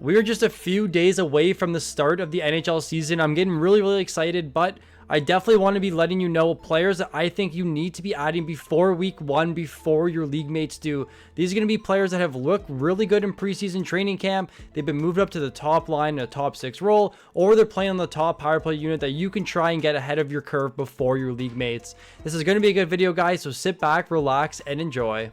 We are just a few days away from the start of the NHL season. I'm getting really excited, but I definitely want to be letting you know players that I think you need to be adding before week 1, before your league mates do. These are going to be players that have looked really good in preseason training camp. They've been moved up to the top line in a top 6 role, or they're playing on the top power play unit that you can try and get ahead of your curve before your league mates. This is going to be a good video, guys, so sit back, relax, and enjoy.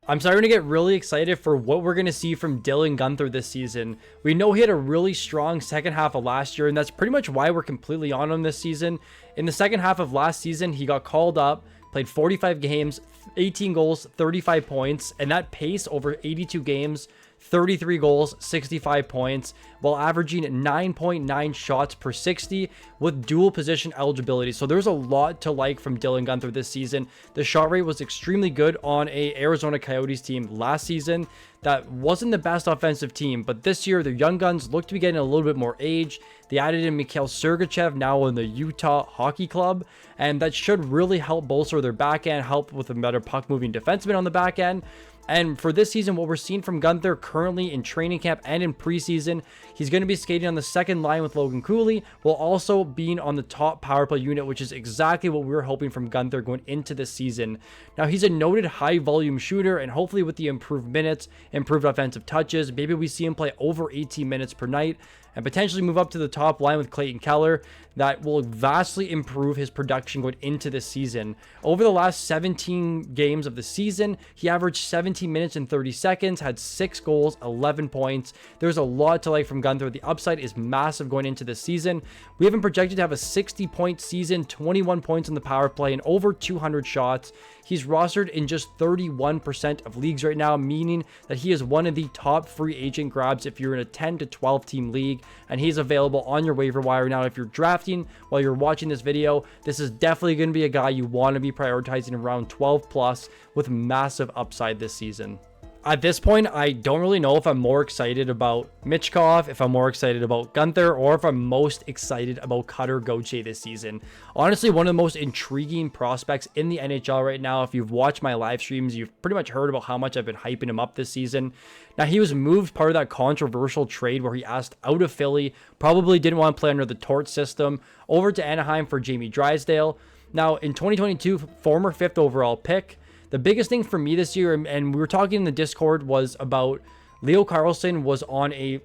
I'm starting to get really excited for what we're going to see from Gunther this season. We know he had a really strong second half of last year, and that's pretty much why we're completely on him this season. In the second half of last season, he got called up, played 45 games, 18 goals, 35 points, and that pace over 82 games, 33 goals, 65 points, while averaging 9.9 shots per 60 with dual position eligibility. So there's a lot to like from Gunther this season. The shot rate was extremely good on a Arizona Coyotes team last season that wasn't the best offensive team, but this year their young guns look to be getting a little bit more age. They added in Mikhail Sergachev now in the Utah Hockey Club, and that should really help bolster their back end, help with a better puck moving defenseman on the back end. And for this season, what we're seeing from Gunther currently in training camp and in preseason, he's going to be skating on the second line with Logan Cooley, while also being on the top power play unit, which is exactly what we were hoping from Gunther going into this season. Now, he's a noted high volume shooter, and hopefully with the improved minutes, improved offensive touches, maybe we see him play over 18 minutes per night and potentially move up to the top line with Clayton Keller. That will vastly improve his production going into this season. Over the last 17 games of the season, he averaged 17 minutes and 30 seconds, had 6 goals, 11 points. There's a lot to like from Gunther. The upside is massive going into this season. We have him projected to have a 60-point season, 21 points on the power play, and over 200 shots. He's rostered in just 31% of leagues right now, meaning that he is one of the top free agent grabs if you're in a 10 to 12 team league, and he's available on your waiver wire now. If you're drafting while you're watching this video, this is definitely going to be a guy you want to be prioritizing around 12 plus with massive upside this season. At this point, I don't really know if I'm more excited about Michkov, if I'm more excited about Gunther, or if I'm most excited about Gauthier this season. Honestly, one of the most intriguing prospects in the NHL right now. If you've watched my live streams, you've pretty much heard about how much I've been hyping him up this season. Now, he was moved part of that controversial trade where he asked out of Philly, probably didn't want to play under the Tort system, over to Anaheim for Jamie Drysdale. Now, in 2022, former 5th overall pick. The biggest thing for me this year, and we were talking in the Discord, was about Leo Carlsson was on a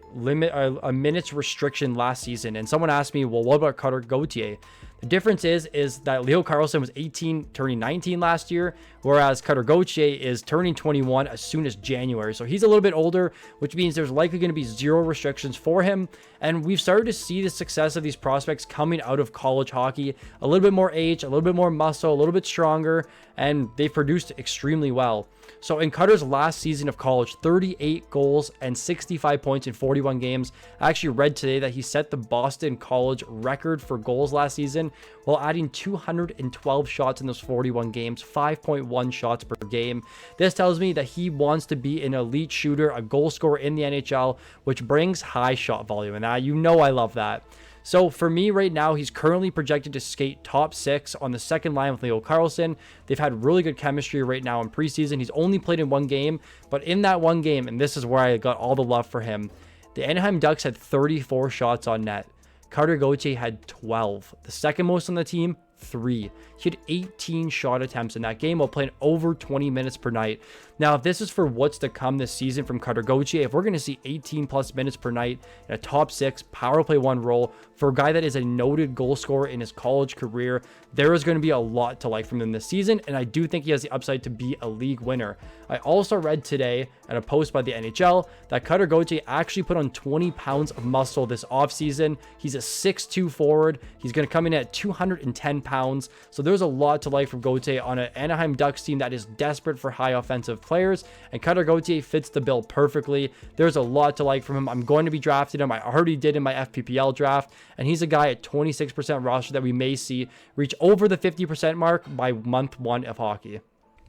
minutes restriction last season. And someone asked me, well, what about Gauthier? The difference is that Leo Carlsson was 18, turning 19 last year, whereas Gauthier is turning 21 as soon as January. So he's a little bit older, which means there's likely going to be 0 restrictions for him. And we've started to see the success of these prospects coming out of college hockey. A little bit more age, a little bit more muscle, a little bit stronger, and they've produced extremely well. So in Cutter's last season of college, 38 goals and 65 points in 41 games. I actually read today that he set the Boston College record for goals last season while adding 212 shots in those 41 games, 5.1 shots per game. This tells me that he wants to be an elite shooter, a goal scorer in the NHL, which brings high shot volume. And you know I love that. So for me right now, he's currently projected to skate top 6 on the second line with Leo Carlsson. They've had really good chemistry right now in preseason. He's only played in 1 game, but in that 1 game, and this is where I got all the love for him, the Anaheim Ducks had 34 shots on net. Gauthier had 12. The second most on the team, 3. He had 18 shot attempts in that game while playing over 20 minutes per night. Now, if this is for what's to come this season from Gauthier, if we're going to see 18 plus minutes per night in a top 6 power play 1 role for a guy that is a noted goal scorer in his college career, there is going to be a lot to like from him this season, and I do think he has the upside to be a league winner. I also read today at a post by the NHL that Gauthier actually put on 20 pounds of muscle this offseason. He's a 6'2 forward. He's going to come in at 210 pounds. So there's a lot to like from Gauthier on an Anaheim Ducks team that is desperate for high offensive players, and Gauthier fits the bill perfectly. There's a lot to like from him. I'm going to be drafting him. I already did in my FPPL draft, and he's a guy at 26% roster that we may see reach over the 50% mark by month 1 of hockey.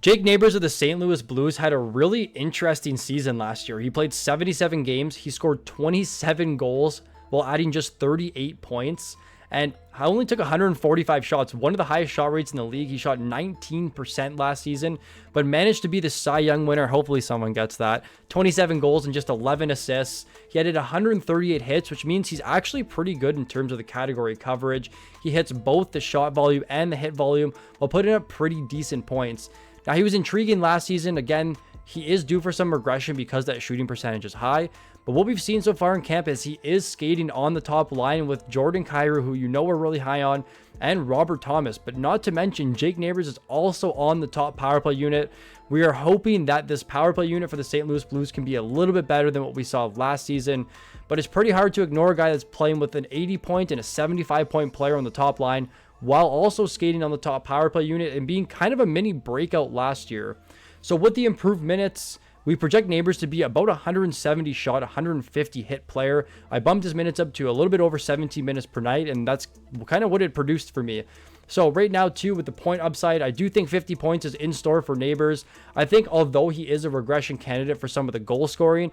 Jake Neighbours of the St. Louis Blues had a really interesting season last year. He played 77 games. He scored 27 goals while adding just 38 points. and I only took 145 shots, one of the highest shot rates in the league. He shot 19% last season, but managed to be the Cy Young winner. Hopefully someone gets that. 27 goals and just 11 assists. He added 138 hits, which means he's actually pretty good in terms of the category coverage. He hits both the shot volume and the hit volume while putting up pretty decent points. Now, he was intriguing last season. Again, he is due for some regression because that shooting percentage is high. But what we've seen so far in camp is he is skating on the top line with Jordan Kyrou, who you know we're really high on, and Robert Thomas. But not to mention, Jake Neighbours is also on the top power play unit. We are hoping that this power play unit for the St. Louis Blues can be a little bit better than what we saw last season. But it's pretty hard to ignore a guy that's playing with an 80-point and a 75-point player on the top line, while also skating on the top power play unit and being kind of a mini breakout last year. So with the improved minutes, we project Neighbours to be about 170 shot, 150 hit player. I bumped his minutes up to a little bit over 17 minutes per night, and that's kind of what it produced for me. So right now, too, with the point upside, I do think 50 points is in store for Neighbours. I think although he is a regression candidate for some of the goal scoring,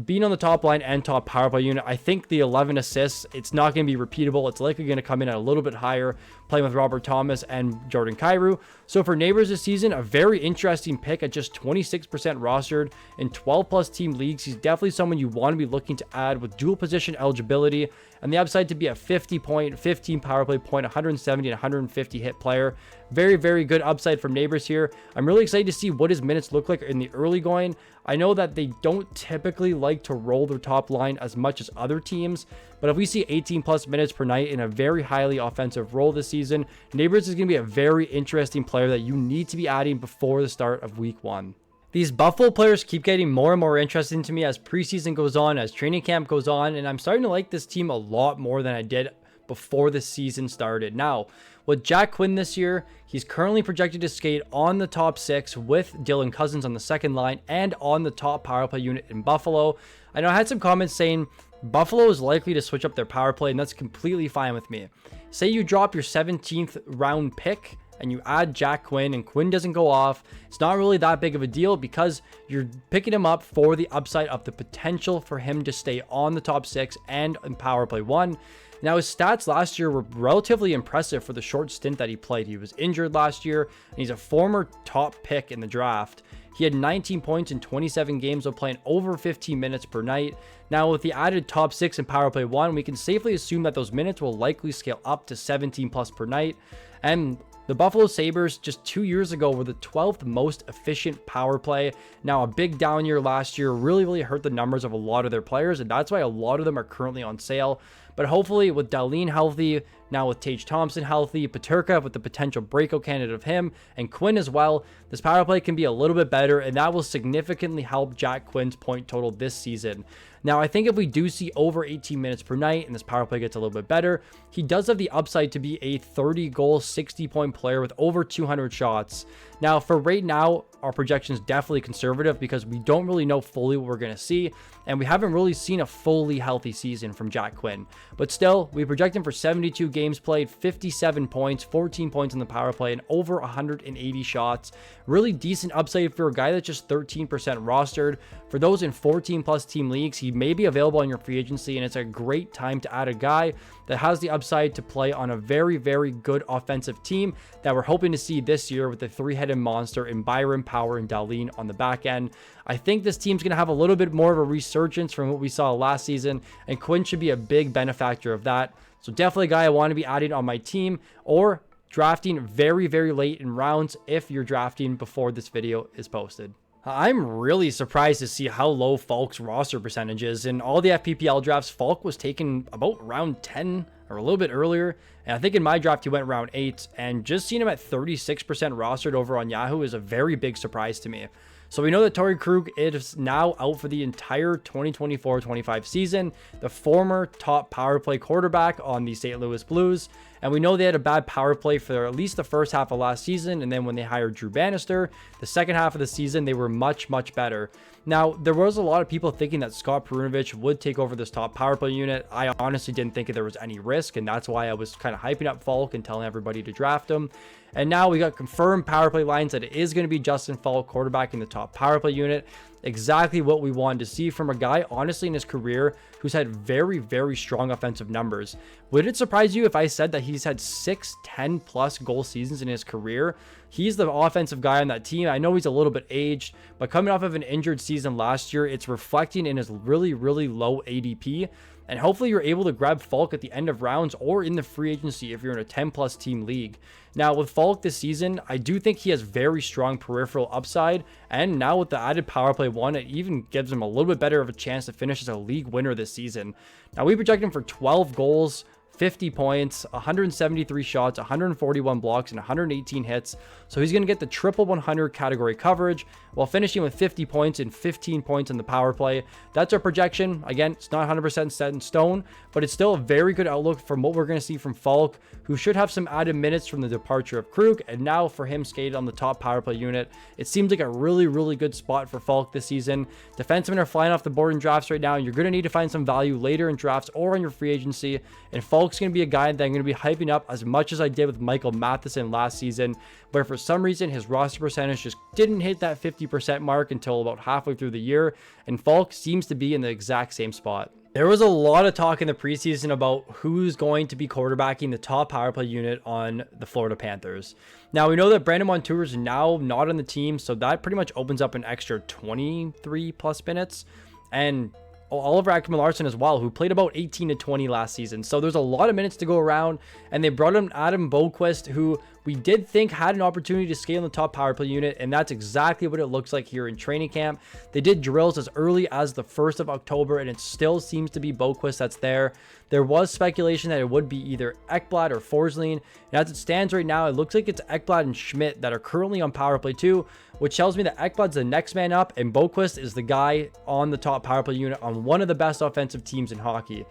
being on the top line and top power play unit, I think the 11 assists, it's not going to be repeatable. It's likely going to come in at a little bit higher, playing with Robert Thomas and Jordan Kyrou. So for Neighbours this season, a very interesting pick at just 26% rostered in 12-plus team leagues. He's definitely someone you want to be looking to add with dual position eligibility and the upside to be a 50-point, 15 power play point, 170 and 150 hit player. Very, very good upside from Neighbours here. I'm really excited to see what his minutes look like in the early going. I know that they don't typically like to roll their top line as much as other teams, but if we see 18 plus minutes per night in a very highly offensive role this season, Neighbours is going to be a very interesting player that you need to be adding before the start of week 1. These Buffalo players keep getting more and more interesting to me as preseason goes on, as training camp goes on, and I'm starting to like this team a lot more than I did before the season started. Now, with Jack Quinn this year, he's currently projected to skate on the top 6 with Dylan Cousins on the second line and on the top power play unit in Buffalo. I know I had some comments saying Buffalo is likely to switch up their power play, and that's completely fine with me. Say you drop your 17th round pick and you add Jack Quinn and Quinn doesn't go off. It's not really that big of a deal because you're picking him up for the upside of the potential for him to stay on the top 6 and in power play 1. Now, his stats last year were relatively impressive for the short stint that he played. He was injured last year, and he's a former top pick in the draft. He had 19 points in 27 games while playing over 15 minutes per night. Now, with the added top 6 in power play 1, we can safely assume that those minutes will likely scale up to 17 plus per night. And the Buffalo Sabres just 2 years ago were the 12th most efficient power play. Now, a big down year last year really hurt the numbers of a lot of their players, and that's why a lot of them are currently on sale. But hopefully with Dahlin healthy, now with Tage Thompson healthy, Peterka with the potential breakout candidate of him, and Quinn as well, this power play can be a little bit better, and that will significantly help Jack Quinn's point total this season. Now, I think if we do see over 18 minutes per night and this power play gets a little bit better, he does have the upside to be a 30-goal, 60-point player with over 200 shots. Now, for right now, our projection is definitely conservative because we don't really know fully what we're going to see, and we haven't really seen a fully healthy season from Jack Quinn. But still, we project him for 72 games played, 57 points, 14 points in the power play, and over 180 shots. Really decent upside for a guy that's just 13% rostered. For those in 14-plus team leagues, he may be available on your free agency, and it's a great time to add a guy that has the upside to play on a very good offensive team that we're hoping to see this year with the three-headed monster in Byron, Power, and Dahlin on the back end. I think this team's going to have a little bit more of a resurgence from what we saw last season, and Quinn should be a big benefactor of that. So definitely a guy I want to be adding on my team or drafting very late in rounds if you're drafting before this video is posted. I'm really surprised to see how low Faulk's roster percentage is. In all the FPPL drafts, Faulk was taken about round 10 or a little bit earlier. And I think in my draft, he went round 8. And just seeing him at 36% rostered over on Yahoo is a very big surprise to me. So we know that Torrey Krug is now out for the entire 2024-25 season, the former top power play quarterback on the St. Louis Blues. And we know they had a bad power play for at least the first half of last season. And then when they hired Drew Bannister, the second half of the season, they were much, much better. Now, there was a lot of people thinking that Scott Perunovich would take over this top power play unit. I honestly didn't think there was any risk, and that's why I was kind of hyping up Faulk and telling everybody to draft him. And now we got confirmed power play lines that it is going to be Justin Faulk quarterbacking the top power play unit. Exactly what we wanted to see from a guy, honestly, in his career who's had very, very strong offensive numbers. Would it surprise you if I said that he's had 6 10+ goal seasons in his career? He's the offensive guy on that team. I know he's a little bit aged, but coming off of an injured season last year, it's reflecting in his really, really low ADP. And hopefully you're able to grab Faulk at the end of rounds or in the free agency if you're in a 10+ team league. Now with Faulk this season, I do think he has very strong peripheral upside. And now with the added power play 1, it even gives him a little bit better of a chance to finish as a league winner this season. Now we project him for 12 goals, 50 points, 173 shots, 141 blocks, and 118 hits. So he's going to get the triple 100 category coverage while finishing with 50 points and 15 points in the power play. That's our projection. Again, it's not 100% set in stone, but it's still a very good outlook from what we're going to see from Faulk, who should have some added minutes from the departure of Krug. And now for him skated on the top power play unit, it seems like a really, really good spot for Faulk this season. Defensemen are flying off the board in drafts right now, and you're going to need to find some value later in drafts or on your free agency. And Faulk's going to be a guy that I'm going to be hyping up as much as I did with Michael Matheson last season, where for some reason his roster percentage just didn't hit that 50% mark until about halfway through the year, and Faulk seems to be in the exact same spot. There was a lot of talk in the preseason about who's going to be quarterbacking the top power play unit on the Florida Panthers. Now, we know that Brandon Montour is now not on the team, so that pretty much opens up an extra 23+ minutes. And Oliver Ekman-Larsson as well, who played about 18 to 20 last season. So there's a lot of minutes to go around, and they brought in Adam Boqvist, who we did think had an opportunity to scale in the top power play unit, and that's exactly what it looks like here in training camp. They did drills as early as the 1st of October, and it still seems to be Boqvist that's there. There was speculation that it would be either Ekblad or Forsling, and as it stands right now, it looks like it's Ekblad and Schmidt that are currently on power play 2, which tells me that Ekblad's the next man up, and Boqvist is the guy on the top power play unit on one of the best offensive teams in hockey.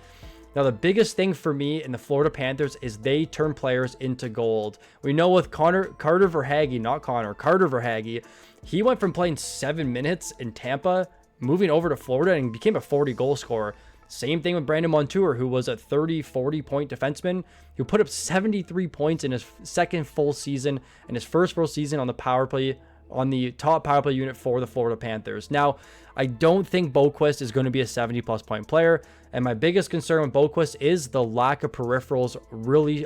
Now, the biggest thing for me in the Florida Panthers is they turn players into gold. We know with Carter Verhaeghe, he went from playing 7 minutes in Tampa, moving over to Florida, and became a 40 goal scorer. Same thing with Brandon Montour, who was a 30-40 point defenseman who put up 73 points in his second full season and his first full season on the power play, on the top power play unit for the Florida Panthers. Now, I don't think Boqvist is going to be a 70+ point player, and my biggest concern with Boqvist is the lack of peripherals.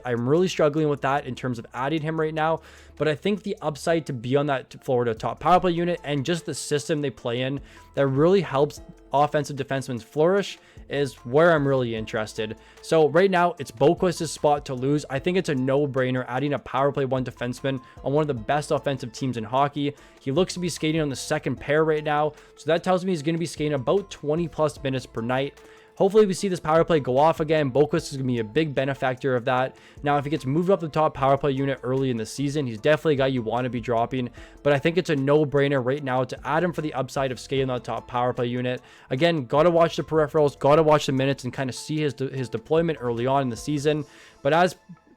I'm really struggling with that in terms of adding him right now, but I think the upside to be on that Florida top power play unit and just the system they play in that really helps offensive defensemen flourish is where I'm really interested. So right now, it's Boqvist's spot to lose. I think it's a no-brainer adding a power play 1 defenseman on one of the best offensive teams in hockey. He looks to be skating on the second pair right now, so that tells me he's going to be skating about 20+ minutes per night. Hopefully we see this power play go off again. Boqvist is going to be a big benefactor of that. Now, if he gets moved up the top power play unit early in the season, he's definitely a guy you want to be dropping. But I think it's a no-brainer right now to add him for the upside of scaling that top power play unit. Again, got to watch the peripherals, got to watch the minutes, and kind of see his deployment early on in the season. But as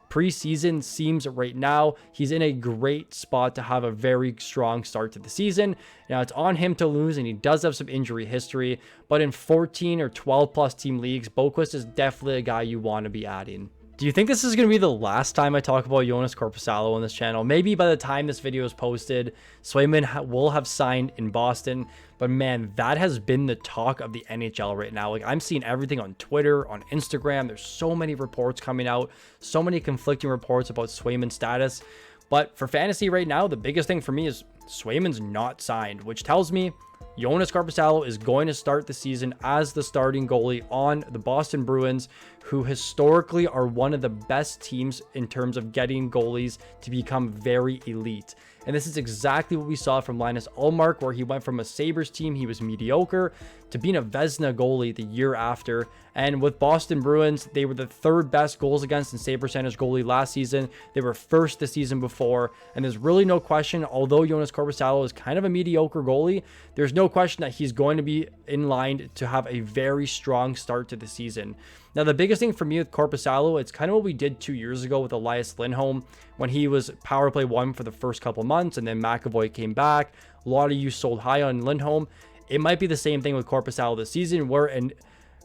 preseason seems right now, he's in a great spot to have a very strong start to the season. Now, it's on him to lose, and he does have some injury history, but in 14 or 12+ team leagues, Boqvist is definitely a guy you want to be adding. Do you think this is going to be the last time I talk about Joonas Korpisalo on this channel? Maybe by the time this video is posted, Swayman will have signed in Boston. But man, that has been the talk of the NHL right now. Like, I'm seeing everything on Twitter, on Instagram. There's so many reports coming out, so many conflicting reports about Swayman's status. But for fantasy right now, the biggest thing for me is Swayman's not signed, which tells me Joonas Korpisalo is going to start the season as the starting goalie on the Boston Bruins, who historically are one of the best teams in terms of getting goalies to become very elite. And this is exactly what we saw from Linus Ullmark, where he went from a Sabres team, he was mediocre, to being a Vezina goalie the year after. And with Boston Bruins, they were the 3rd best goals against and save percentage goalie last season. They were 1st the season before. And there's really no question, although Joonas Korpisalo is kind of a mediocre goalie, there's there's no question that he's going to be in line to have a very strong start to the season. Now, the biggest thing for me with Korpisalo, it's kind of what we did 2 years ago with Elias Lindholm when he was power play 1 for the first couple months, and then McAvoy came back. A lot of you sold high on Lindholm. It might be the same thing with Korpisalo this season, where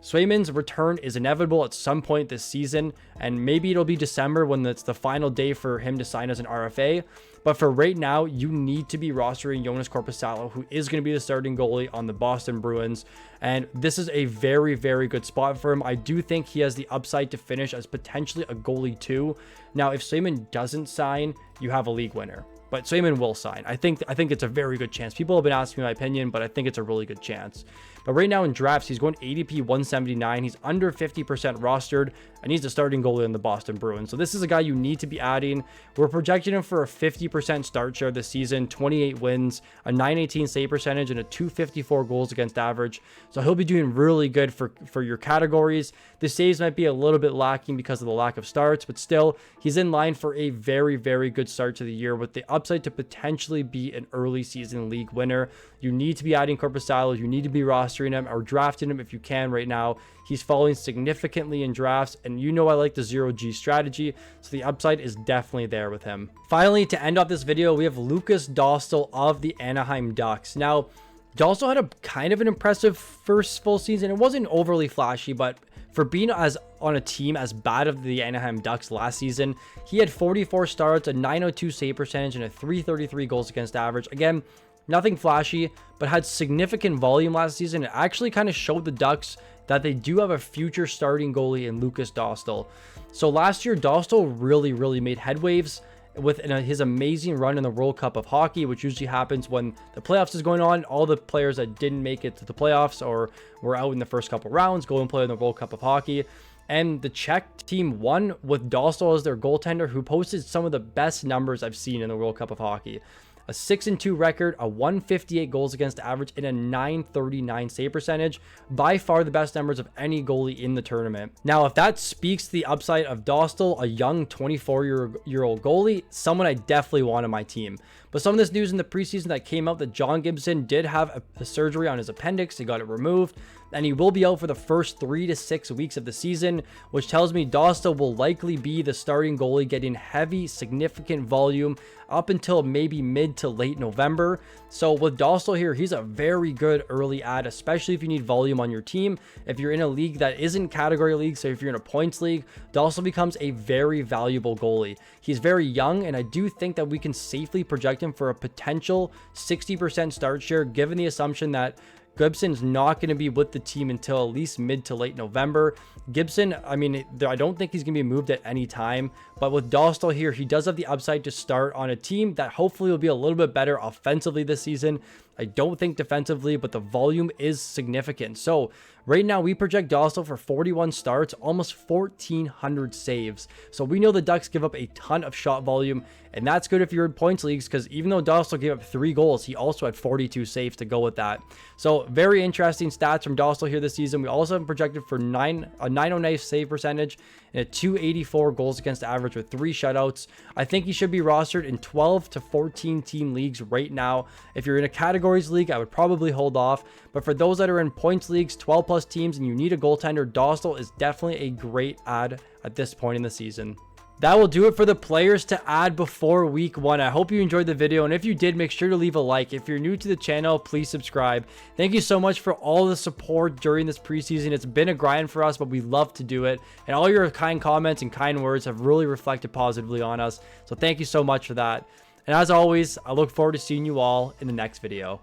Swayman's return is inevitable at some point this season, and maybe it'll be December when it's the final day for him to sign as an RFA. But for right now, you need to be rostering Joonas Korpisalo, who is going to be the starting goalie on the Boston Bruins. And this is a very, very good spot for him. I do think he has the upside to finish as potentially a goalie too. Now, if Swayman doesn't sign, you have a league winner. But Swayman will sign. I think it's a very good chance. People have been asking me my opinion, but I think it's a really good chance. But right now in drafts, he's going ADP 179. He's under 50% rostered, and he's the starting goalie in the Boston Bruins. So this is a guy you need to be adding. We're projecting him for a 50% start share this season, 28 wins, a 918 save percentage, and a 254 goals against average. So he'll be doing really good for your categories. The saves might be a little bit lacking because of the lack of starts, but still, he's in line for a very, very good start to the year with the upside to potentially be an early season league winner. You need to be adding Korpisalo. You need to be rostering him or drafting him if you can right now. He's falling significantly in drafts, and you know I like the 0G strategy, so the upside is definitely there with him. Finally, to end off this video, we have Lukas Dostal of the Anaheim Ducks. Now, Dostal had a kind of an impressive first full season. It wasn't overly flashy, but for being on a team as bad as the Anaheim Ducks last season, he had 44 starts, a 902 save percentage, and a 333 goals against average. Again, nothing flashy, but had significant volume last season. It actually kind of showed the Ducks that they do have a future starting goalie in Lukas Dostal. So last year, Dostal really made headwaves with his amazing run in the World Cup of Hockey, which usually happens when the playoffs is going on. All the players that didn't make it to the playoffs or were out in the first couple rounds go and play in the World Cup of Hockey. And the Czech team won with Dostal as their goaltender, who posted some of the best numbers I've seen in the World Cup of Hockey. A 6-2 record, a 158 goals against average, and a 939 save percentage. By far the best numbers of any goalie in the tournament. Now, if that speaks to the upside of Dostal, a young 24-year-old goalie, someone I definitely want on my team. But some of this news in the preseason that came out that John Gibson did have a surgery on his appendix. He got it removed, and he will be out for the first 3 to 6 weeks of the season, which tells me Dostal will likely be the starting goalie, getting heavy, significant volume up until maybe mid to late November. So with Dostal here, he's a very good early add, especially if you need volume on your team. If you're in a league that isn't category league, so if you're in a points league, Dostal becomes a very valuable goalie. He's very young, and I do think that we can safely project him for a potential 60% start share, given the assumption that Gibson's not going to be with the team until at least mid to late November. Gibson, I mean, I don't think he's going to be moved at any time, but with Dostal here, he does have the upside to start on a team that hopefully will be a little bit better offensively this season. I don't think defensively, but the volume is significant. So right now we project Dostal for 41 starts, almost 1,400 saves. So we know the Ducks give up a ton of shot volume, and that's good if you're in points leagues, because even though Dostal gave up 3 goals, he also had 42 saves to go with that. So very interesting stats from Dostal here this season. We also have him projected for a 909 save percentage and a 284 goals against average with 3 shutouts. I think he should be rostered in 12 to 14 team leagues right now. If you're in a categories league, I would probably hold off. But for those that are in points leagues, 12 plus teams, and you need a goaltender, Dostal is definitely a great add at this point in the season. That will do it for the players to add before week 1. I hope you enjoyed the video, and if you did, make sure to leave a like. If you're new to the channel, please subscribe. Thank you so much for all the support during this preseason. It's been a grind for us, but we love to do it, and all your kind comments and kind words have really reflected positively on us, so thank you so much for that. And as always, I look forward to seeing you all in the next video.